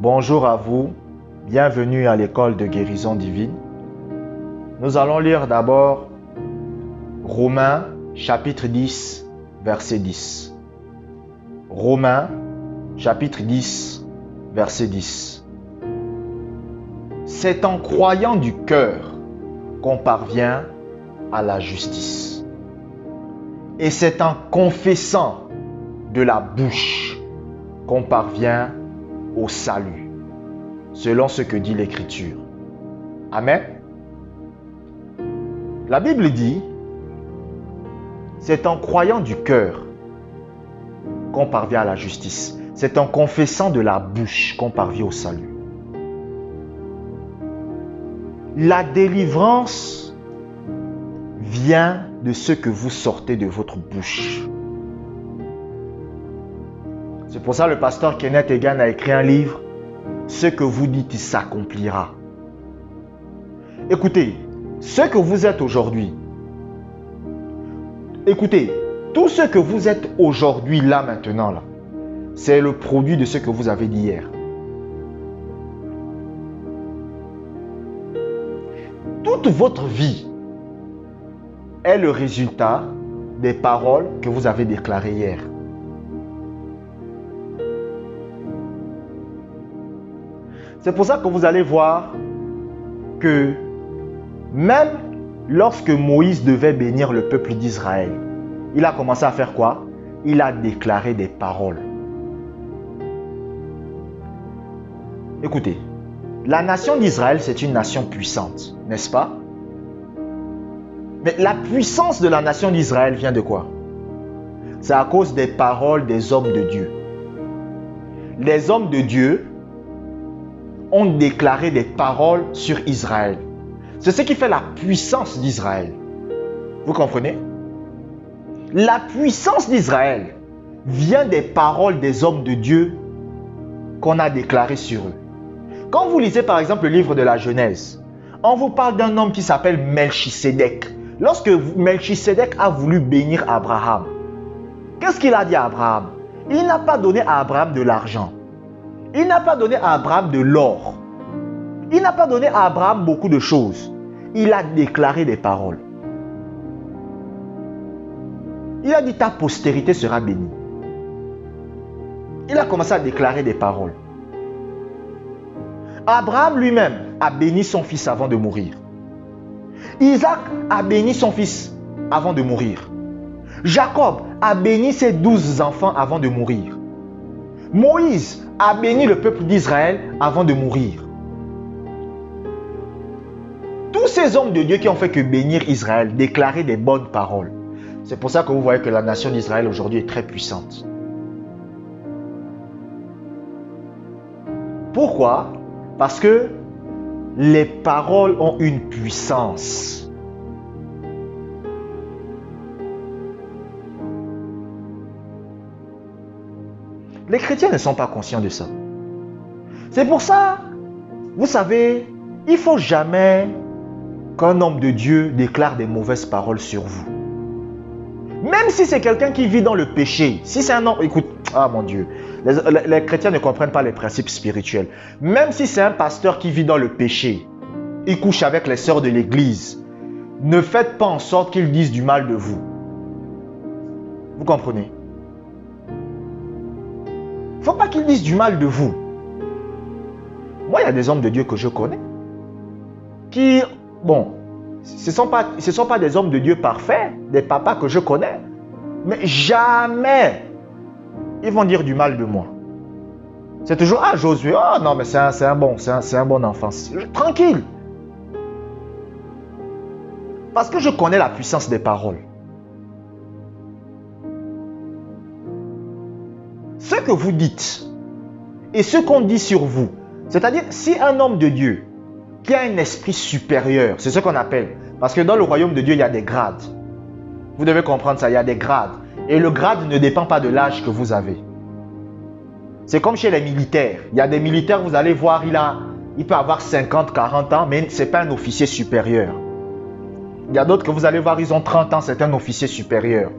Bonjour à vous, bienvenue à l'école de guérison divine. Nous allons lire d'abord Romains chapitre 10, verset 10. Romains chapitre 10, verset 10. C'est en croyant du cœur qu'on parvient à la justice. Et c'est en confessant de la bouche qu'on parvient au salut, selon ce que dit l'Écriture. Amen. La Bible dit, c'est en croyant du cœur qu'on parvient à la justice. C'est en confessant de la bouche qu'on parvient au salut. La délivrance vient de ce que vous sortez de votre bouche. C'est pour ça que le pasteur Kenneth Hagin a écrit un livre, « Ce que vous dites, il s'accomplira ». Écoutez, ce que vous êtes aujourd'hui, écoutez, tout ce que vous êtes aujourd'hui, là, maintenant, là, c'est le produit de ce que vous avez dit hier. Toute votre vie est le résultat des paroles que vous avez déclarées hier. C'est pour ça que vous allez voir que même lorsque Moïse devait bénir le peuple d'Israël, il a commencé à faire quoi? Il a déclaré des paroles. Écoutez, la nation d'Israël, c'est une nation puissante, n'est-ce pas? Mais la puissance de la nation d'Israël vient de quoi? C'est à cause des paroles des hommes de Dieu. Les hommes de Dieu ont déclaré des paroles sur Israël. C'est ce qui fait la puissance d'Israël. Vous comprenez? La puissance d'Israël vient des paroles des hommes de Dieu qu'on a déclarées sur eux. Quand vous lisez par exemple le livre de la Genèse, on vous parle d'un homme qui s'appelle Melchisédek. Lorsque Melchisédek a voulu bénir Abraham, qu'est-ce qu'il a dit à Abraham? Il n'a pas donné à Abraham de l'argent. Il n'a pas donné à Abraham de l'or. Il n'a pas donné à Abraham beaucoup de choses. Il a déclaré des paroles. Il a dit ta postérité sera bénie. Il a commencé à déclarer des paroles. Abraham lui-même a béni son fils avant de mourir. Isaac a béni son fils avant de mourir. Jacob a béni ses 12 enfants avant de mourir. Moïse a béni le peuple d'Israël avant de mourir. Tous ces hommes de Dieu qui ont fait que bénir Israël, déclarer des bonnes paroles. C'est pour ça que vous voyez que la nation d'Israël aujourd'hui est très puissante. Pourquoi? Parce que les paroles ont une puissance. Les chrétiens ne sont pas conscients de ça. C'est pour ça, vous savez, il ne faut jamais qu'un homme de Dieu déclare des mauvaises paroles sur vous. Même si c'est quelqu'un qui vit dans le péché, si c'est un homme, écoute, ah mon Dieu, les chrétiens ne comprennent pas les principes spirituels. Même si c'est un pasteur qui vit dans le péché, il couche avec les sœurs de l'église, ne faites pas en sorte qu'ils disent du mal de vous. Vous comprenez? Il ne faut pas qu'ils disent du mal de vous. Moi, il y a des hommes de Dieu que je connais qui, bon, ce ne sont pas des hommes de Dieu parfaits, des papas que je connais, mais jamais ils vont dire du mal de moi. C'est toujours, ah Josué, oh non, mais c'est un bon enfant. Tranquille. Parce que je connais la puissance des paroles. Ce que vous dites et ce qu'on dit sur vous, c'est-à-dire si un homme de Dieu qui a un esprit supérieur, c'est ce qu'on appelle, parce que dans le royaume de Dieu, il y a des grades. Vous devez comprendre ça, il y a des grades. Et le grade ne dépend pas de l'âge que vous avez. C'est comme chez les militaires. Il y a des militaires, vous allez voir, il peut avoir 50, 40 ans, mais ce n'est pas un officier supérieur. Il y a d'autres que vous allez voir, ils ont 30 ans, c'est un officier supérieur.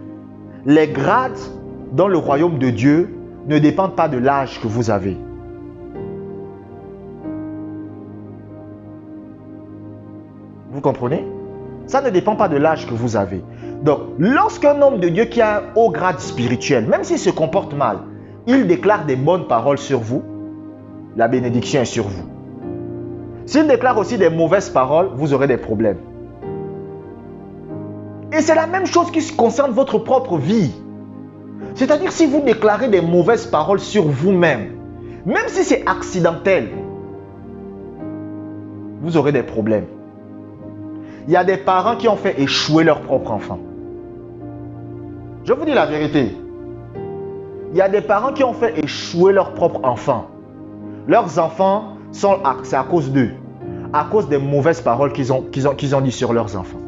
Les grades dans le royaume de Dieu ne dépendent pas de l'âge que vous avez. Vous comprenez? Ça ne dépend pas de l'âge que vous avez. Donc, lorsqu'un homme de Dieu qui a un haut grade spirituel, même s'il se comporte mal, il déclare des bonnes paroles sur vous, la bénédiction est sur vous. S'il déclare aussi des mauvaises paroles, vous aurez des problèmes. Et c'est la même chose qui concerne votre propre vie. C'est-à-dire si vous déclarez des mauvaises paroles sur vous-même, même si c'est accidentel, vous aurez des problèmes. Il y a des parents qui ont fait échouer leur propre enfant. Je vous dis la vérité. Il y a des parents qui ont fait échouer leur propre enfant. Leurs enfants, c'est à cause d'eux. À cause des mauvaises paroles qu'ils ont dit sur leurs enfants.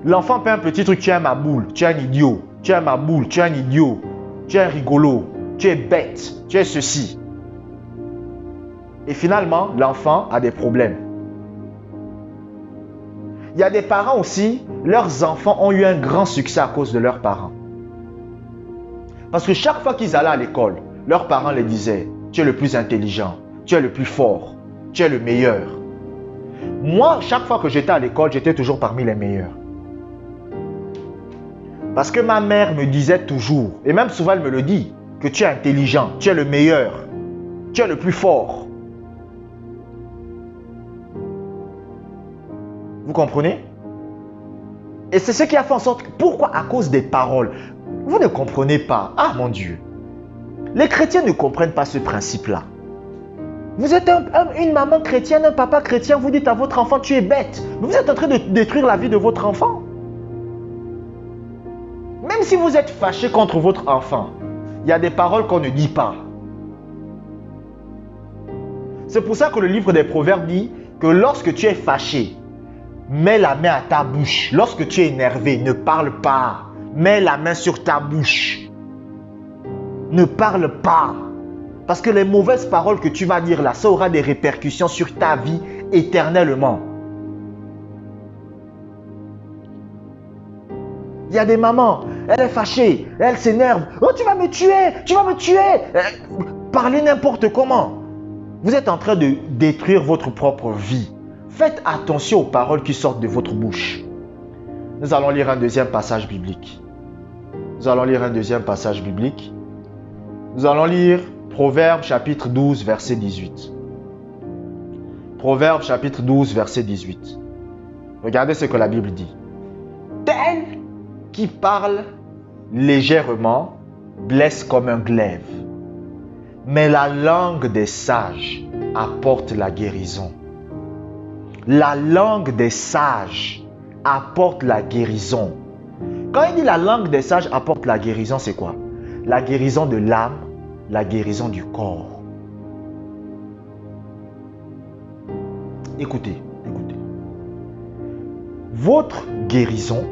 L'enfant fait un petit truc, tu es ma boule, tu es un idiot. Tu es ma boule, tu es un idiot. Tu es un rigolo, tu es bête, tu es ceci. Et finalement, l'enfant a des problèmes. Il y a des parents aussi, leurs enfants ont eu un grand succès à cause de leurs parents. Parce que chaque fois qu'ils allaient à l'école, leurs parents les disaient, tu es le plus intelligent, tu es le plus fort, tu es le meilleur. Moi, chaque fois que j'étais à l'école, j'étais toujours parmi les meilleurs. Parce que ma mère me disait toujours, et même souvent elle me le dit, que tu es intelligent, tu es le meilleur, tu es le plus fort. Vous comprenez? Et c'est ce qui a fait en sorte... Pourquoi? À cause des paroles. Vous ne comprenez pas. Ah mon Dieu. Les chrétiens ne comprennent pas ce principe-là. Vous êtes une maman chrétienne, un papa chrétien, vous dites à votre enfant, tu es bête. Mais vous êtes en train de détruire la vie de votre enfant. Même si vous êtes fâché contre votre enfant, il y a des paroles qu'on ne dit pas. C'est pour ça que le livre des Proverbes dit que lorsque tu es fâché, mets la main à ta bouche. Lorsque tu es énervé, ne parle pas. Mets la main sur ta bouche. Ne parle pas. Parce que les mauvaises paroles que tu vas dire là, ça aura des répercussions sur ta vie éternellement. Il y a des mamans, elle est fâchée, elle s'énerve. Oh, tu vas me tuer, tu vas me tuer. Parlez n'importe comment. Vous êtes en train de détruire votre propre vie. Faites attention aux paroles qui sortent de votre bouche. Nous allons lire un deuxième passage biblique. Nous allons lire Proverbes chapitre 12, verset 18. Proverbes chapitre 12, verset 18. Regardez ce que la Bible dit. Tel qui parle légèrement blesse comme un glaive, mais la langue des sages apporte la guérison. La langue des sages apporte la guérison. Quand il dit la langue des sages apporte la guérison, c'est quoi? La guérison de l'âme, la guérison du corps. Écoutez. Votre guérison,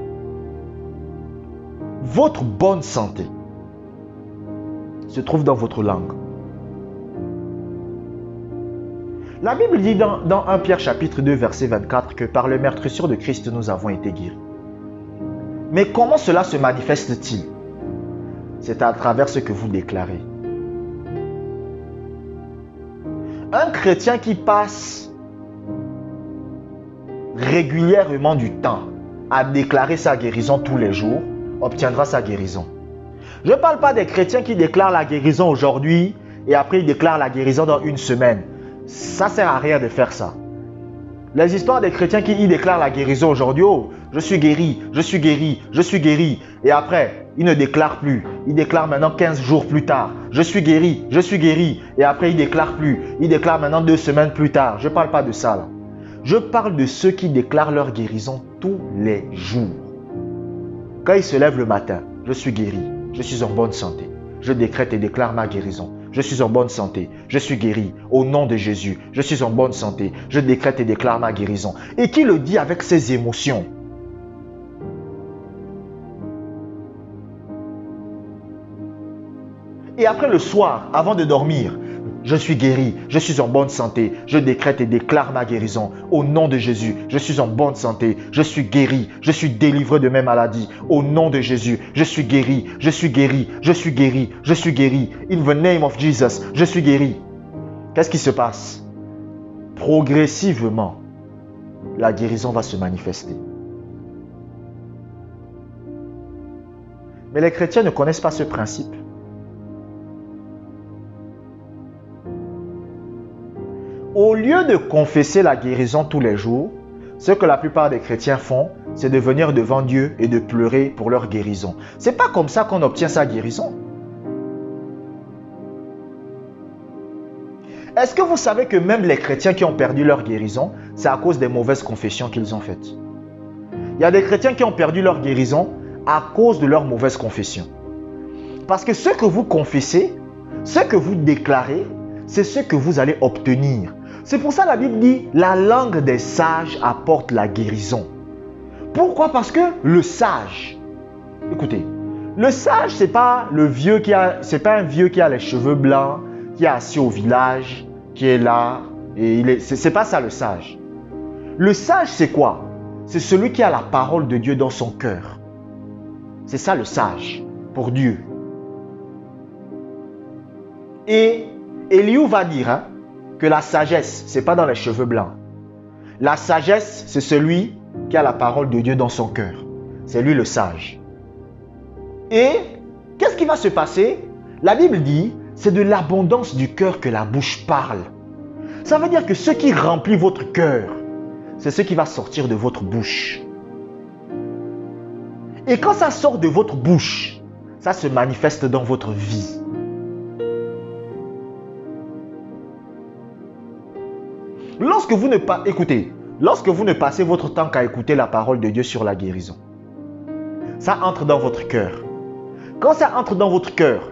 votre bonne santé se trouve dans votre langue. La Bible dit dans 1 Pierre chapitre 2 verset 24 que par le meurtrissure de Christ nous avons été guéris. Mais comment cela se manifeste-t-il? C'est à travers ce que vous déclarez. Un chrétien qui passe régulièrement du temps à déclarer sa guérison tous les jours obtiendra sa guérison. Je ne parle pas des chrétiens qui déclarent la guérison aujourd'hui et après ils déclarent la guérison dans une semaine. Ça ne sert à rien de faire ça. Les histoires des chrétiens qui y déclarent la guérison aujourd'hui, oh, je suis guéri, je suis guéri, je suis guéri. Et après, ils ne déclarent plus. Ils déclarent maintenant 15 jours plus tard. Je suis guéri, je suis guéri. Et après, ils ne déclarent plus. Ils déclarent maintenant 2 semaines plus tard. Je ne parle pas de ça là. Je parle de ceux qui déclarent leur guérison tous les jours. Quand ils se lèvent le matin, je suis guéri, je suis en bonne santé. Je décrète et déclare ma guérison. Je suis en bonne santé, je suis guéri. Au nom de Jésus, je suis en bonne santé. Je décrète et déclare ma guérison. Et qui le dit avec ses émotions? Et après le soir, avant de dormir, je suis guéri, je suis en bonne santé. Je décrète et déclare ma guérison. Au nom de Jésus, je suis en bonne santé. Je suis guéri, je suis délivré de mes maladies. Au nom de Jésus, je suis guéri, je suis guéri, je suis guéri, je suis guéri. In the name of Jesus, je suis guéri. Qu'est-ce qui se passe? Progressivement, la guérison va se manifester. Mais les chrétiens ne connaissent pas ce principe. Au lieu de confesser la guérison tous les jours, ce que la plupart des chrétiens font, c'est de venir devant Dieu et de pleurer pour leur guérison. C'est pas comme ça qu'on obtient sa guérison. Est-ce que vous savez que même les chrétiens qui ont perdu leur guérison, c'est à cause des mauvaises confessions qu'ils ont faites? Il y a des chrétiens qui ont perdu leur guérison à cause de leurs mauvaises confessions. Parce que ce que vous confessez, ce que vous déclarez, c'est ce que vous allez obtenir. C'est pour ça que la Bible dit « La langue des sages apporte la guérison ». Pourquoi? Parce que le sage, écoutez, le sage, c'est pas un vieux qui a les cheveux blancs, qui est assis au village, qui est là, et c'est pas ça le sage. Le sage, c'est quoi? C'est celui qui a la parole de Dieu dans son cœur. C'est ça le sage, pour Dieu. Et Eliou va dire que la sagesse, c'est pas dans les cheveux blancs. La sagesse, c'est celui qui a la parole de Dieu dans son cœur. C'est lui le sage. Et qu'est-ce qui va se passer? La Bible dit, c'est de l'abondance du cœur que la bouche parle. Ça veut dire que ce qui remplit votre cœur, c'est ce qui va sortir de votre bouche. Et quand ça sort de votre bouche, ça se manifeste dans votre vie. Lorsque vous ne passez votre temps qu'à écouter la parole de Dieu sur la guérison, ça entre dans votre cœur. Quand ça entre dans votre cœur,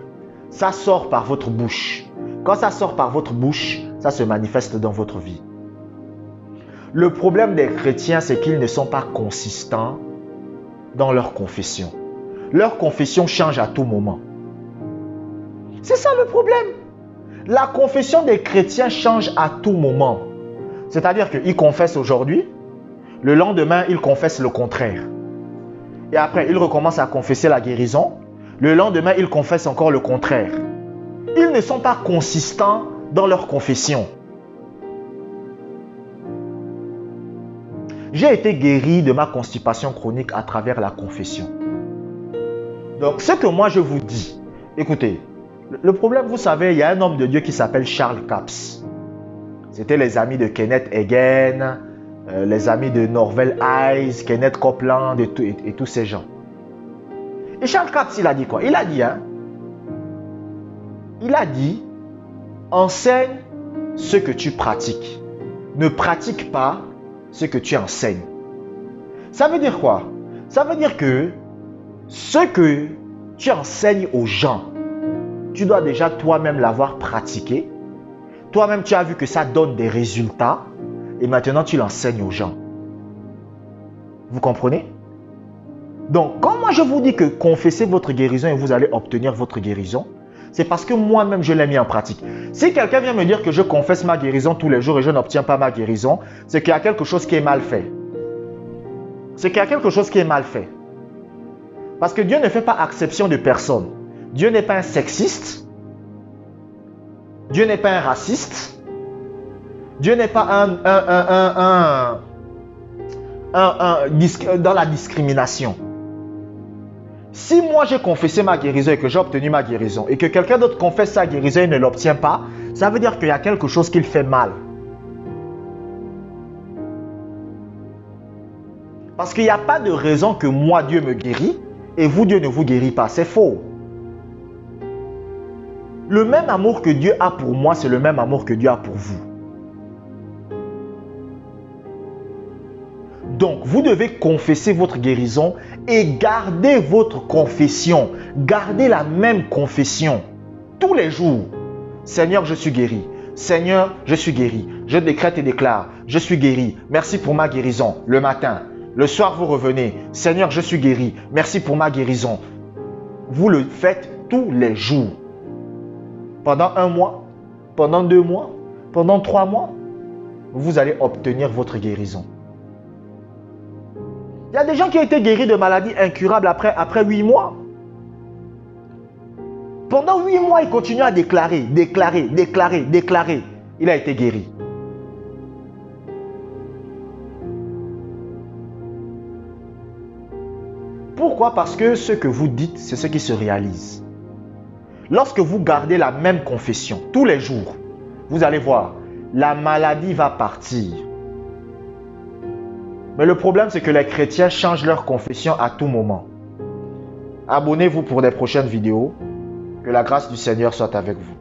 ça sort par votre bouche. Quand ça sort par votre bouche, ça se manifeste dans votre vie. Le problème des chrétiens, c'est qu'ils ne sont pas consistants dans leur confession. Leur confession change à tout moment. C'est ça le problème. La confession des chrétiens change à tout moment. C'est-à-dire qu'ils confessent aujourd'hui, le lendemain, ils confessent le contraire. Et après, ils recommencent à confesser la guérison. Le lendemain, ils confessent encore le contraire. Ils ne sont pas consistants dans leur confession. J'ai été guéri de ma constipation chronique à travers la confession. Donc, ce que moi je vous dis, écoutez, le problème, vous savez, il y a un homme de Dieu qui s'appelle Charles Capps. C'était les amis de Kenneth Hagin, les amis de Norvel Hayes, Kenneth Copeland et tous ces gens. Et Charles Capps, il a dit quoi? Il a dit, enseigne ce que tu pratiques. Ne pratique pas ce que tu enseignes. Ça veut dire quoi? Ça veut dire que ce que tu enseignes aux gens, tu dois déjà toi-même l'avoir pratiqué. Toi-même, tu as vu que ça donne des résultats et maintenant, tu l'enseignes aux gens. Vous comprenez? Donc, quand moi je vous dis que confessez votre guérison et vous allez obtenir votre guérison, c'est parce que moi-même, je l'ai mis en pratique. Si quelqu'un vient me dire que je confesse ma guérison tous les jours et je n'obtiens pas ma guérison, c'est qu'il y a quelque chose qui est mal fait. C'est qu'il y a quelque chose qui est mal fait. Parce que Dieu ne fait pas exception de personne. Dieu n'est pas un sexiste. Dieu n'est pas un raciste. Dieu n'est pas dans la discrimination. Si moi j'ai confessé ma guérison et que j'ai obtenu ma guérison et que quelqu'un d'autre confesse sa guérison et ne l'obtient pas, ça veut dire qu'il y a quelque chose qu'il fait mal. Parce qu'il n'y a pas de raison que moi Dieu me guérit et vous Dieu ne vous guérit pas. C'est faux. Le même amour que Dieu a pour moi, c'est le même amour que Dieu a pour vous. Donc, vous devez confesser votre guérison et garder votre confession. Gardez la même confession tous les jours. Seigneur, je suis guéri. Seigneur, je suis guéri. Je décrète et déclare, je suis guéri. Merci pour ma guérison. Le matin, le soir, vous revenez. Seigneur, je suis guéri. Merci pour ma guérison. Vous le faites tous les jours. Pendant 1 mois, pendant 2 mois, pendant 3 mois, vous allez obtenir votre guérison. Il y a des gens qui ont été guéris de maladies incurables après 8 mois. Pendant 8 mois, il continue à déclarer. Il a été guéri. Pourquoi? Parce que ce que vous dites, c'est ce qui se réalise. Lorsque vous gardez la même confession tous les jours, vous allez voir, la maladie va partir. Mais le problème, c'est que les chrétiens changent leur confession à tout moment. Abonnez-vous pour des prochaines vidéos. Que la grâce du Seigneur soit avec vous.